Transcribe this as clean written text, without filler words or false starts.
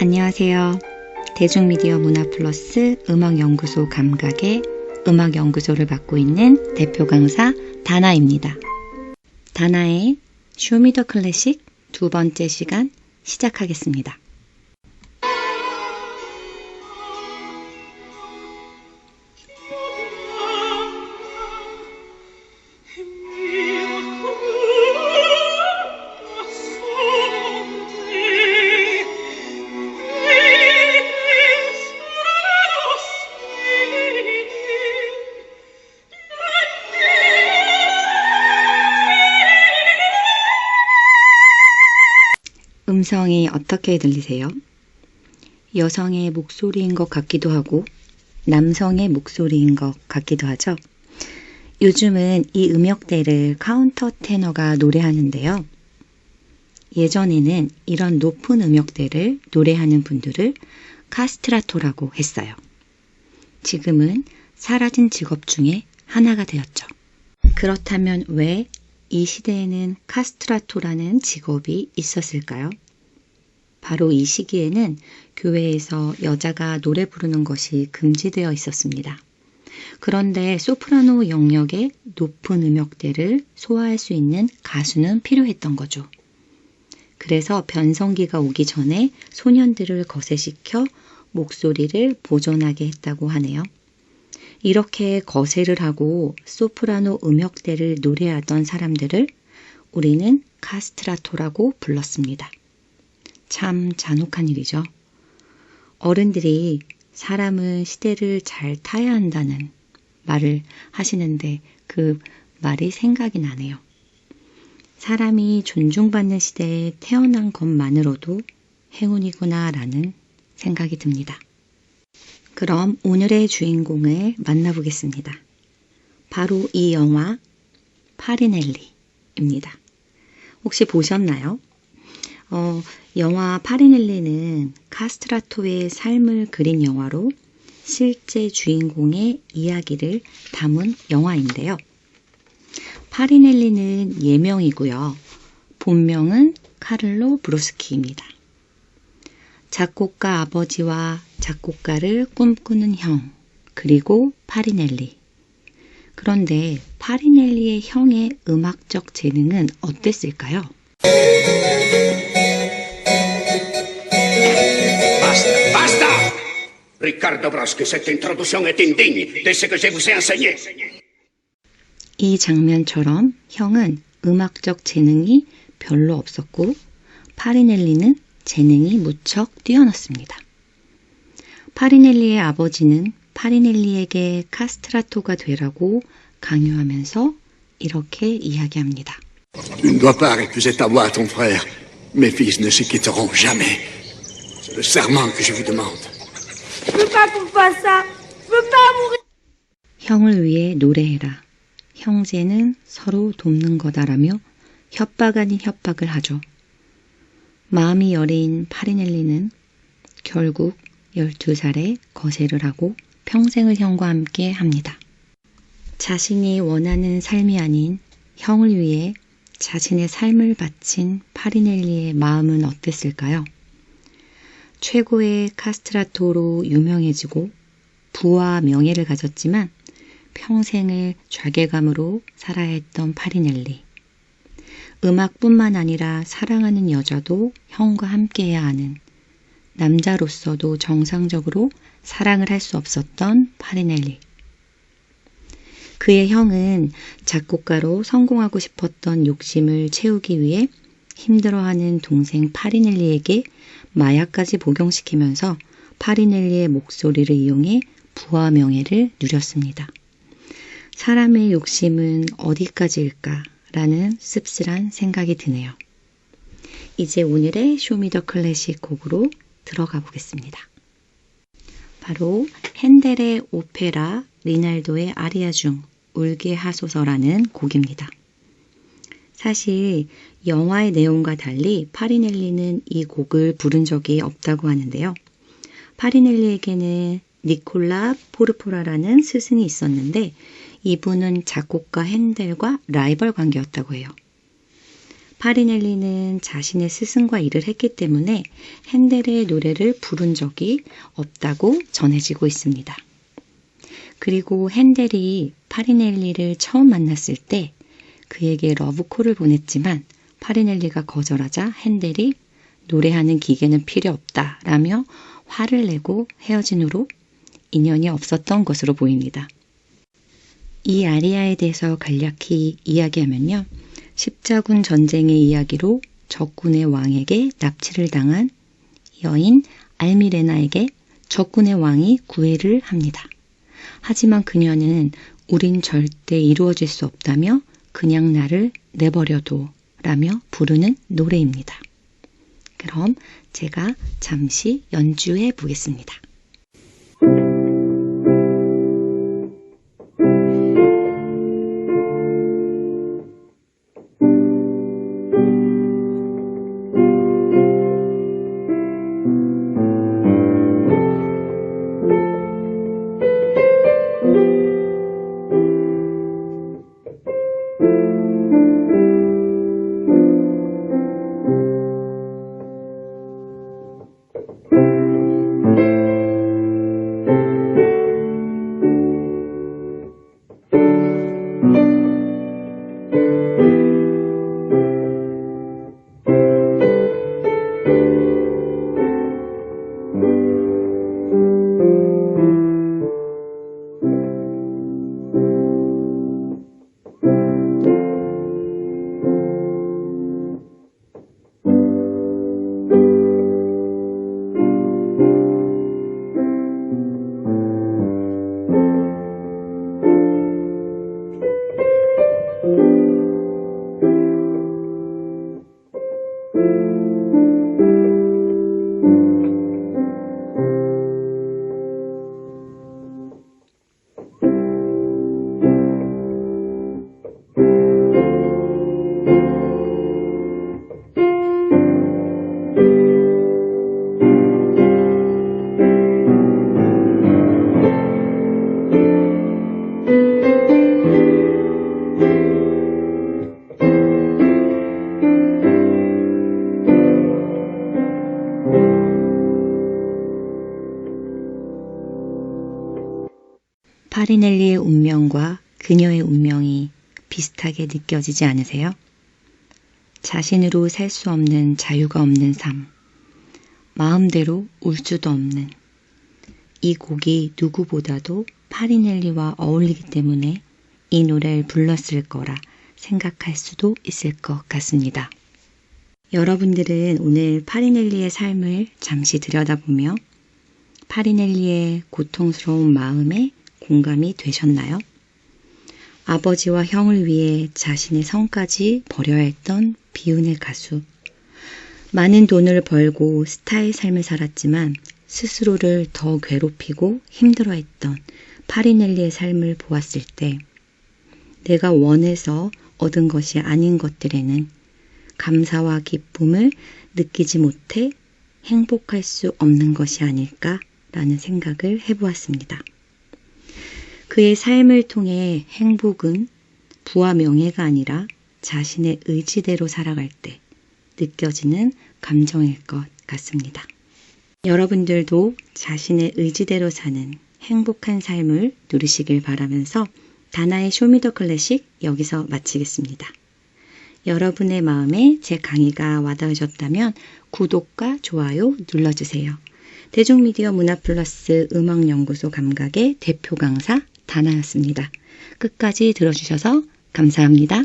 안녕하세요. 대중미디어 문화플러스 음악연구소 감각의 음악연구소를 맡고 있는 대표 강사 다나입니다. 다나의 쇼미더 클래식 두 번째 시간 시작하겠습니다. 음성이 어떻게 들리세요? 여성의 목소리인 것 같기도 하고 남성의 목소리인 것 같기도 하죠. 요즘은 이 음역대를 카운터 테너가 노래하는데요. 예전에는 이런 높은 음역대를 노래하는 분들을 카스트라토라고 했어요. 지금은 사라진 직업 중에 하나가 되었죠. 그렇다면 왜 이 시대에는 카스트라토라는 직업이 있었을까요? 바로 이 시기에는 교회에서 여자가 노래 부르는 것이 금지되어 있었습니다. 그런데 소프라노 영역의 높은 음역대를 소화할 수 있는 가수는 필요했던 거죠. 그래서 변성기가 오기 전에 소년들을 거세시켜 목소리를 보존하게 했다고 하네요. 이렇게 거세를 하고 소프라노 음역대를 노래하던 사람들을 우리는 카스트라토라고 불렀습니다. 참 잔혹한 일이죠. 어른들이 사람은 시대를 잘 타야 한다는 말을 하시는데 그 말이 생각이 나네요. 사람이 존중받는 시대에 태어난 것만으로도 행운이구나 라는 생각이 듭니다. 그럼 오늘의 주인공을 만나보겠습니다. 바로 이 영화 파리넬리입니다. 혹시 보셨나요? 영화 파리넬리는 카스트라토의 삶을 그린 영화로 실제 주인공의 이야기를 담은 영화인데요. 파리넬리는 예명이고요. 본명은 카를로 브로스키입니다. 작곡가 아버지와 작곡가를 꿈꾸는 형, 그리고 파리넬리. 그런데 파리넬리의 형의 음악적 재능은 어땠을까요? Basta! Riccardo Broschi, cette introduction est indigne de ce que je vous ai enseigné. 이 장면처럼 형은 음악적 재능이 별로 없었고 파리넬리는 재능이 무척 뛰어났습니다. 파리넬리의 아버지는 파리넬리에게 카스트라토가 되라고 강요하면서 이렇게 이야기합니다. Tu ne dois pas refuser ta voix à ton frère. Mes fils ne se quitteront jamais. C'est le serment que je vous demande. Je veux pas qu'on fasse ça. Je veux pas mourir. 형을 위해 노래해라. 형제는 서로 돕는 거다라며 협박 아닌 협박을 하죠. 마음이 여린 파리넬리는 결국 12살에 거세를 하고 평생을 형과 함께 합니다. 자신이 원하는 삶이 아닌 형을 위해 자신의 삶을 바친 파리넬리의 마음은 어땠을까요? 최고의 카스트라토로 유명해지고 부와 명예를 가졌지만 평생을 좌절감으로 살아야 했던 파리넬리. 음악뿐만 아니라 사랑하는 여자도 형과 함께해야 하는 남자로서도 정상적으로 사랑을 할 수 없었던 파리넬리. 그의 형은 작곡가로 성공하고 싶었던 욕심을 채우기 위해 힘들어하는 동생 파리넬리에게 마약까지 복용시키면서 파리넬리의 목소리를 이용해 부와 명예를 누렸습니다. 사람의 욕심은 어디까지일까라는 씁쓸한 생각이 드네요. 이제 오늘의 쇼미더 클래식 곡으로 들어가 보겠습니다. 바로 핸델의 오페라 리날도의 아리아 중 울게 하소서라는 곡입니다. 사실 영화의 내용과 달리 파리넬리는 이 곡을 부른 적이 없다고 하는데요. 파리넬리에게는 니콜라 포르포라라는 스승이 있었는데 이분은 작곡가 핸델과 라이벌 관계였다고 해요. 파리넬리는 자신의 스승과 일을 했기 때문에 핸델의 노래를 부른 적이 없다고 전해지고 있습니다. 그리고 핸델이 파리넬리를 처음 만났을 때 그에게 러브콜을 보냈지만 파리넬리가 거절하자 핸델이 노래하는 기계는 필요 없다 라며 화를 내고 헤어진 후로 인연이 없었던 것으로 보입니다. 이 아리아에 대해서 간략히 이야기하면요. 십자군 전쟁의 이야기로 적군의 왕에게 납치를 당한 여인 알미레나에게 적군의 왕이 구애를 합니다. 하지만 그녀는 우린 절대 이루어질 수 없다며 그냥 나를 내버려둬 라며 부르는 노래입니다. 그럼 제가 잠시 연주해 보겠습니다. 파리넬리의 운명과 그녀의 운명이 비슷하게 느껴지지 않으세요? 자신으로 살 수 없는 자유가 없는 삶, 마음대로 울 수도 없는 이 곡이 누구보다도 파리넬리와 어울리기 때문에 이 노래를 불렀을 거라 생각할 수도 있을 것 같습니다. 여러분들은 오늘 파리넬리의 삶을 잠시 들여다보며 파리넬리의 고통스러운 마음에 공감이 되셨나요? 아버지와 형을 위해 자신의 성까지 버려야 했던 비운의 가수. 많은 돈을 벌고 스타의 삶을 살았지만 스스로를 더 괴롭히고 힘들어했던 파리넬리의 삶을 보았을 때 내가 원해서 얻은 것이 아닌 것들에는 감사와 기쁨을 느끼지 못해 행복할 수 없는 것이 아닐까라는 생각을 해보았습니다. 그의 삶을 통해 행복은 부와 명예가 아니라 자신의 의지대로 살아갈 때 느껴지는 감정일 것 같습니다. 여러분들도 자신의 의지대로 사는 행복한 삶을 누리시길 바라면서 다나의 쇼미더클래식 여기서 마치겠습니다. 여러분의 마음에 제 강의가 와닿으셨다면 구독과 좋아요 눌러주세요. 대중미디어 문화플러스 음악연구소 감각의 대표 강사 다나였습니다. 끝까지 들어주셔서 감사합니다.